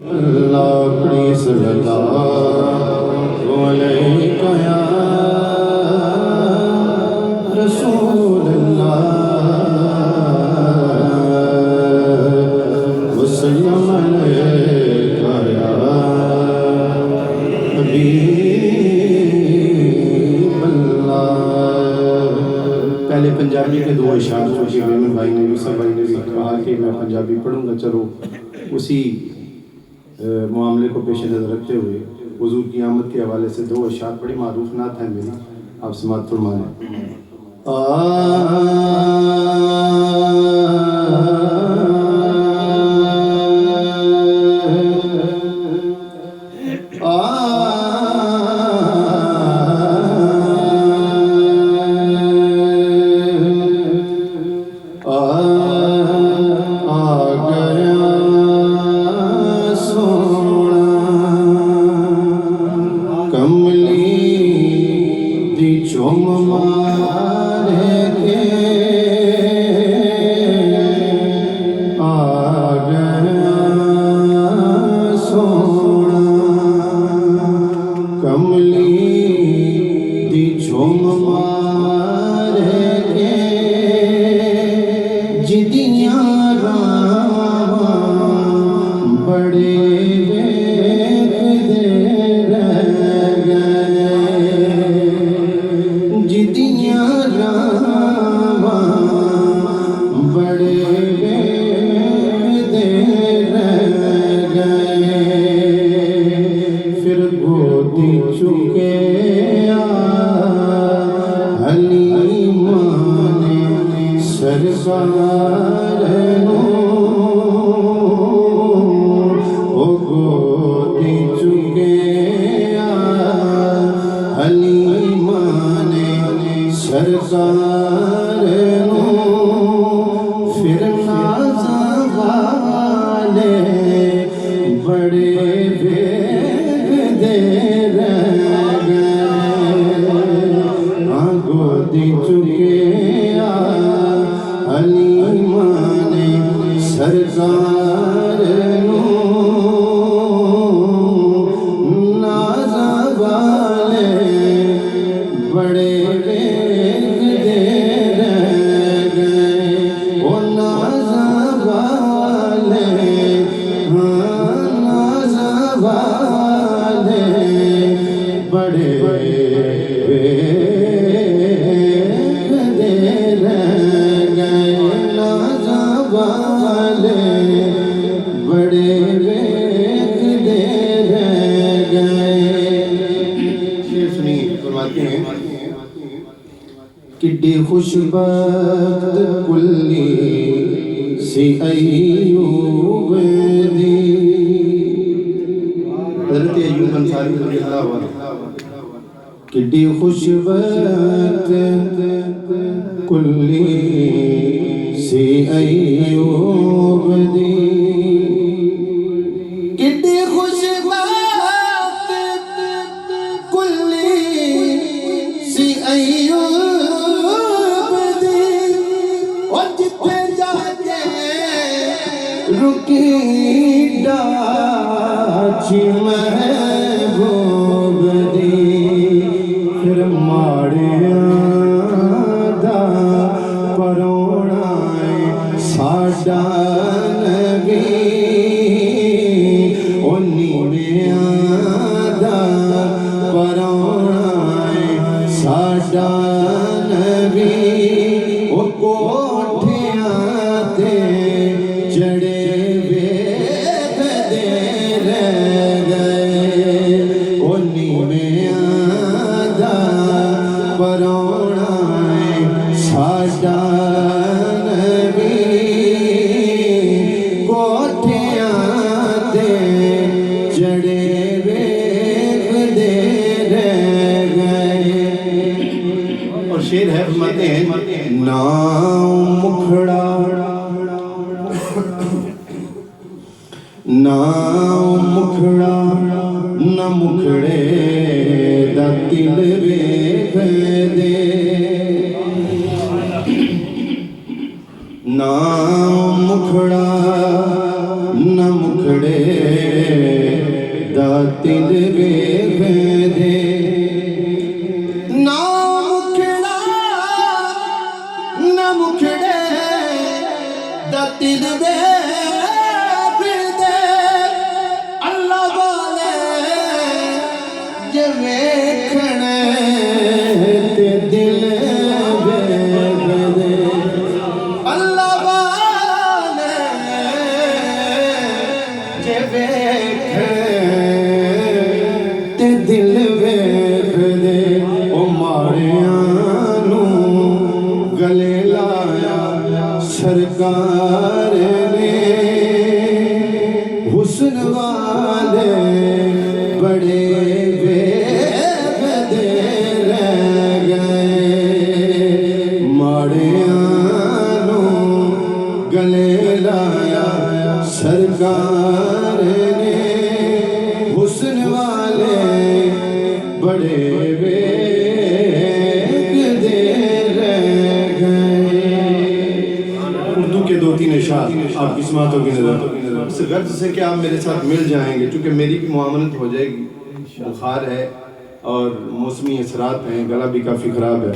लाकड़ी सल्लल्लाहु अलैहि या रसूल अल्लाह वसल्लम अलैका या हबीब अल्लाह। पहले पंजाबी के दो इशारे चूँकि मेमन भाई ने यूसुफ भाई ने भी कहा कि मैं पंजाबी पढ़ूँगा, चलो उसी मामले को पेश नज़र रखते हुए हुजूर की आमद के हवाले से दो अशार बड़ी मारूफ नात हैं मेरी, आप समाअत फरमाएं। किड्डी खुशबख्त कुल्ली सी अय्यूब दी। हज़रत अय्यूब अंसारी रज़ियल्लाहु अन्हु किड्डी खुशबख्त कुल्ली सी अय्यूब दी। महबूब दी फिर माड़िया दा परोना साडा नबी ओ नीविया दा परोना साडा नबी ओ कोठिया ते जड़े शेर है फरमाते हैं ना मुखड़ा ना मुखड़ा न मुखड़े दा तिल वेख दे ना मुखड़ा न मुखड़े वेख ते दिल वेख दे ओ माड़ियां नू गले लाया सरकार ने हुस्न वाले बड़े बेगदे रह गए माड़ियां नू गले लाया सरकार ने हुस्न वाले बड़े बेगदे रह गए। उर्दू के 2-3 इशार आपकी समातों की नज़र इस गर्ज से कि आप मेरे साथ मिल जाएंगे, क्योंकि मेरी भी मुआमलत हो जाएगी। बुखार है और मौसमी असरात हैं, गला भी काफ़ी ख़राब है।